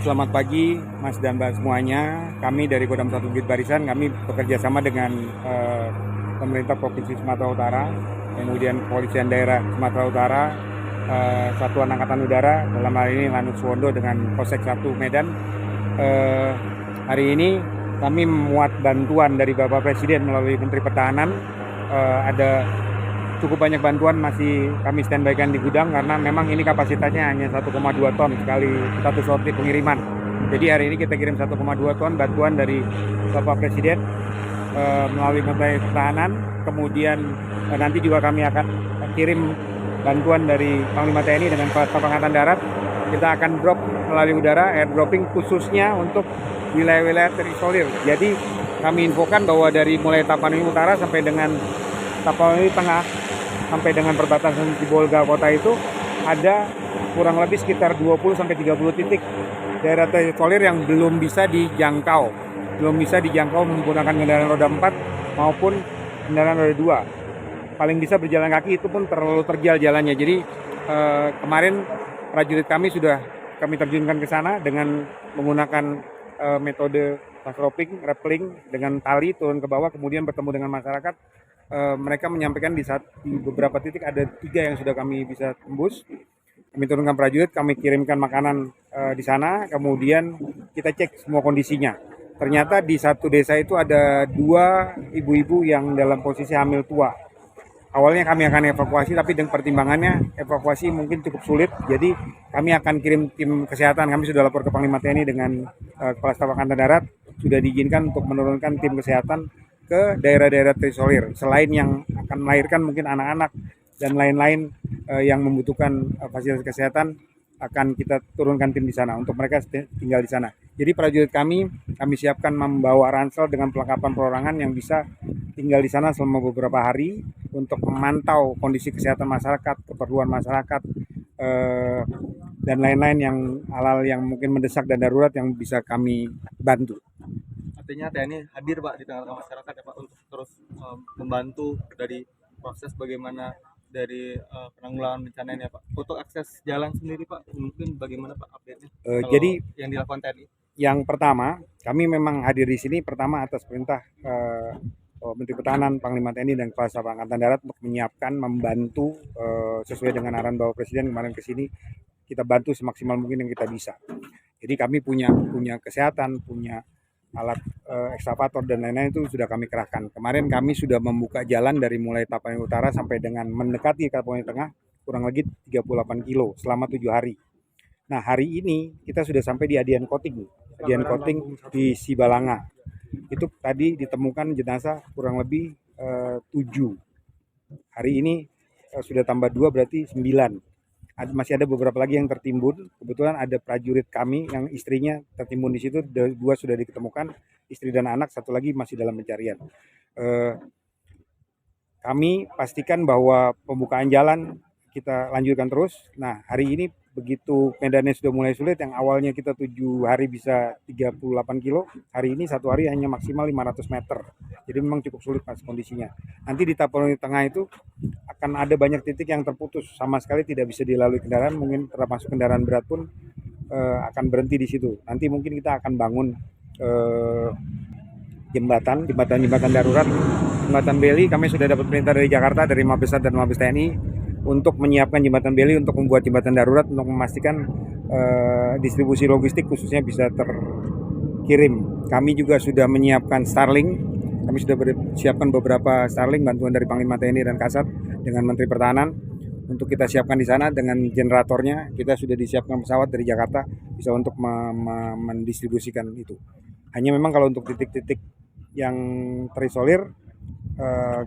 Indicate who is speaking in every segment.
Speaker 1: selamat pagi Mas dan Mbak semuanya. Kami dari Kodam 1 Bukit Barisan, kami bekerja sama dengan pemerintah Provinsi Sumatera Utara, kemudian Kepolisian Daerah Sumatera Utara, Satuan Angkatan Udara, dalam hal ini Lanut Suwondo dengan Polsek 1 Medan. Hari ini kami memuat bantuan dari Bapak Presiden melalui Menteri Pertahanan. Ada cukup banyak bantuan masih kami standby-kan di gudang karena memang ini kapasitasnya hanya 1,2 ton sekali satu sorti pengiriman. Jadi hari ini kita kirim 1,2 ton bantuan dari Bapak Presiden melalui Menteri Pertahanan. Kemudian nanti juga kami akan kirim bantuan dari Panglima TNI dengan Staf Angkatan Darat. Kita akan drop melalui udara, airdropping khususnya untuk wilayah-wilayah terisolir. Jadi kami infokan bahwa dari mulai Tapanuli Utara sampai dengan Tapanuli Tengah sampai dengan perbatasan Sibolga kota itu ada kurang lebih sekitar 20-30 titik daerah terisolir yang belum bisa dijangkau menggunakan kendaraan roda 4 maupun kendaraan roda 2. Paling bisa berjalan kaki, itu pun terlalu terjal jalannya. Jadi kemarin prajurit kami sudah kami terjunkan ke sana dengan menggunakan metode fast roping, rappelling dengan tali turun ke bawah, kemudian bertemu dengan masyarakat. Mereka menyampaikan di beberapa titik ada 3 yang sudah kami bisa tembus. Kami turunkan prajurit, kami kirimkan makanan di sana, kemudian kita cek semua kondisinya. Ternyata di satu desa itu ada 2 ibu-ibu yang dalam posisi hamil tua. Awalnya kami akan evakuasi, tapi dengan pertimbangannya evakuasi mungkin cukup sulit. Jadi kami akan kirim tim kesehatan. Kami sudah lapor ke Panglima TNI dengan Kepala Staf Angkatan Darat, sudah diizinkan untuk menurunkan tim kesehatan ke daerah-daerah terisolir. Selain yang akan melahirkan mungkin anak-anak dan lain-lain yang membutuhkan fasilitas kesehatan, akan kita turunkan tim di sana untuk mereka tinggal di sana. Jadi prajurit kami siapkan membawa ransel dengan perlengkapan perorangan yang bisa tinggal di sana selama beberapa hari untuk memantau kondisi kesehatan masyarakat, keperluan masyarakat, dan lain-lain yang hal-hal yang mungkin mendesak dan darurat yang bisa kami bantu.
Speaker 2: Artinya TNI hadir Pak di tengah-tengah masyarakat ya Pak untuk terus membantu dari proses bagaimana dari penanggulangan bencana ini ya Pak. Untuk akses jalan sendiri Pak, mungkin bagaimana Pak update-nya?
Speaker 1: Jadi
Speaker 2: yang dilakukan TNI?
Speaker 1: Yang pertama, kami memang hadir di sini pertama atas perintah Menteri Pertahanan, Panglima TNI dan Kepala Staf Angkatan Darat untuk menyiapkan, membantu sesuai dengan arahan Bapak Presiden kemarin ke sini, kita bantu semaksimal mungkin yang kita bisa. Jadi kami punya kesehatan, punya alat ekskavator dan lain-lain itu sudah kami kerahkan. Kemarin kami sudah membuka jalan dari mulai Tapanuli Utara sampai dengan mendekati Tapanuli Tengah kurang lebih 38 kilo selama 7 hari. Nah hari ini kita sudah sampai di Adian Koting di Sibalanga. Itu tadi ditemukan jenazah kurang lebih 7. Hari ini sudah tambah 2 berarti 9. Masih ada beberapa lagi yang tertimbun. Kebetulan ada prajurit kami yang istrinya tertimbun di situ, 2 sudah ditemukan, istri dan anak, 1 lagi masih dalam pencarian. Kami pastikan bahwa pembukaan jalan kita lanjutkan terus. Nah hari ini begitu medannya sudah mulai sulit, yang awalnya kita 7 hari bisa 38 kilo, hari ini 1 hari hanya maksimal 500 meter. Jadi memang cukup sulit Mas kondisinya. Nanti di Tapanuli Tengah itu akan ada banyak titik yang terputus, sama sekali tidak bisa dilalui kendaraan, mungkin termasuk kendaraan berat pun akan berhenti di situ. Nanti mungkin kita akan bangun jembatan darurat, jembatan beli. Kami sudah dapat perintah dari Jakarta, dari Mabes dan Mabes TNI untuk menyiapkan jembatan beli, untuk membuat jembatan darurat untuk memastikan distribusi logistik khususnya bisa terkirim. Kami juga sudah menyiapkan Starlink. Kami sudah siapkan beberapa Starlink bantuan dari Panglima TNI dan Kasat dengan Menteri Pertahanan untuk kita siapkan di sana dengan generatornya. Kita sudah disiapkan pesawat dari Jakarta bisa untuk mendistribusikan itu. Hanya memang kalau untuk titik-titik yang terisolir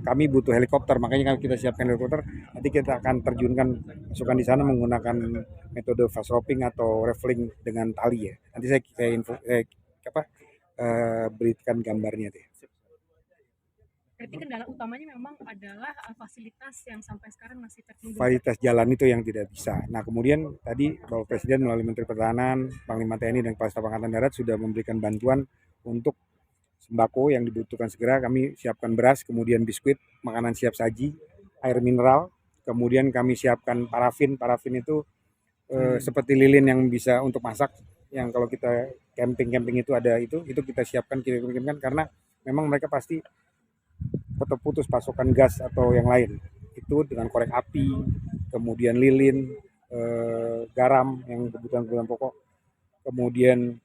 Speaker 1: kami butuh helikopter, makanya kalau kita siapkan helikopter, nanti kita akan terjunkan pasukan di sana menggunakan metode fast roping atau raffling dengan tali ya. Nanti saya berikan gambarnya deh.
Speaker 3: Berarti kendala utamanya memang adalah fasilitas yang sampai sekarang masih tertunda.
Speaker 1: Fasilitas jalan itu yang tidak bisa. Nah kemudian tadi Bapak Presiden melalui Menteri Pertahanan, Panglima TNI dan Kepala Staf Angkatan Darat sudah memberikan bantuan untuk sembako yang dibutuhkan segera. Kami siapkan beras, kemudian biskuit, makanan siap saji, air mineral, kemudian kami siapkan parafin. Parafin itu seperti lilin yang bisa untuk masak. yang kalau kita camping itu ada itu kita siapkan kirimkan karena memang mereka pasti putus pasokan gas atau yang lain itu dengan korek api, kemudian lilin, garam yang kebutuhan pokok, kemudian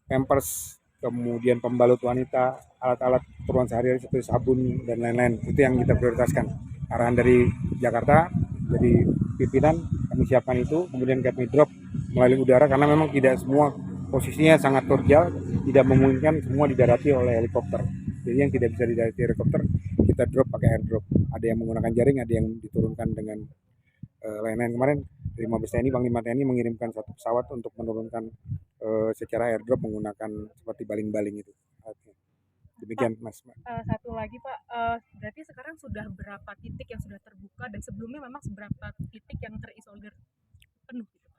Speaker 1: pampers, kemudian pembalut wanita, alat-alat keperluan sehari-hari seperti sabun dan lain-lain. Itu yang kita prioritaskan. Arahan dari Jakarta, dari pimpinan kami siapkan itu, kemudian kami drop melalui udara karena memang tidak semua posisinya sangat terjal, tidak memungkinkan semua didarati oleh helikopter. Jadi yang tidak bisa didarati helikopter kita drop pakai airdrop. Ada yang menggunakan jaring, ada yang diturunkan dengan lain-lain. Kemarin dari Mabes TNI, Panglima TNI mengirimkan satu pesawat untuk menurunkan secara airdrop menggunakan seperti baling-baling itu. Demikian Mas.
Speaker 3: Satu lagi Pak, berarti sekarang sudah berapa titik yang sudah terbuka dan sebelumnya memang seberapa titik yang terisolir penuh gitu Pak?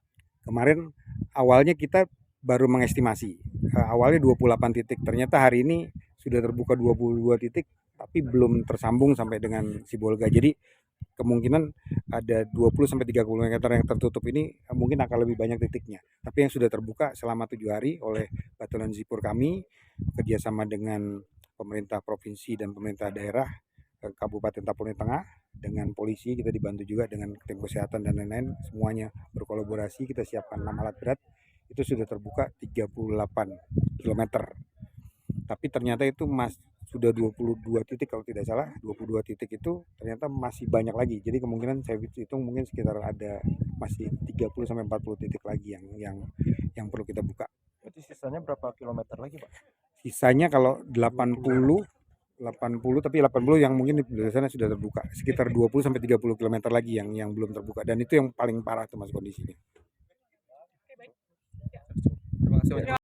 Speaker 1: Kemarin awalnya kita baru mengestimasi, awalnya 28 titik, ternyata hari ini sudah terbuka 22 titik tapi belum tersambung sampai dengan Sibolga. Jadi kemungkinan ada 20 sampai 30 km yang tertutup ini mungkin akan lebih banyak titiknya. Tapi yang sudah terbuka selama 7 hari oleh Batalion Zipur kami kerjasama dengan pemerintah provinsi dan pemerintah daerah Kabupaten Tapulni Tengah dengan polisi, kita dibantu juga dengan tim kesehatan dan lain-lain, semuanya berkolaborasi, kita siapkan 6 alat berat, itu sudah terbuka 38 km. Tapi ternyata itu sudah 22 titik kalau tidak salah, 22 titik itu ternyata masih banyak lagi. Jadi kemungkinan saya hitung mungkin sekitar ada masih 30 sampai 40 titik lagi yang perlu kita buka.
Speaker 4: Berarti sisanya berapa kilometer lagi, Pak?
Speaker 1: Sisanya kalau 80 tapi 80 yang mungkin di sana sudah terbuka. Sekitar 20 sampai 30 km lagi yang belum terbuka dan itu yang paling parah tuh Mas kondisinya.
Speaker 3: Oke, baik.
Speaker 2: Terima kasih banyak.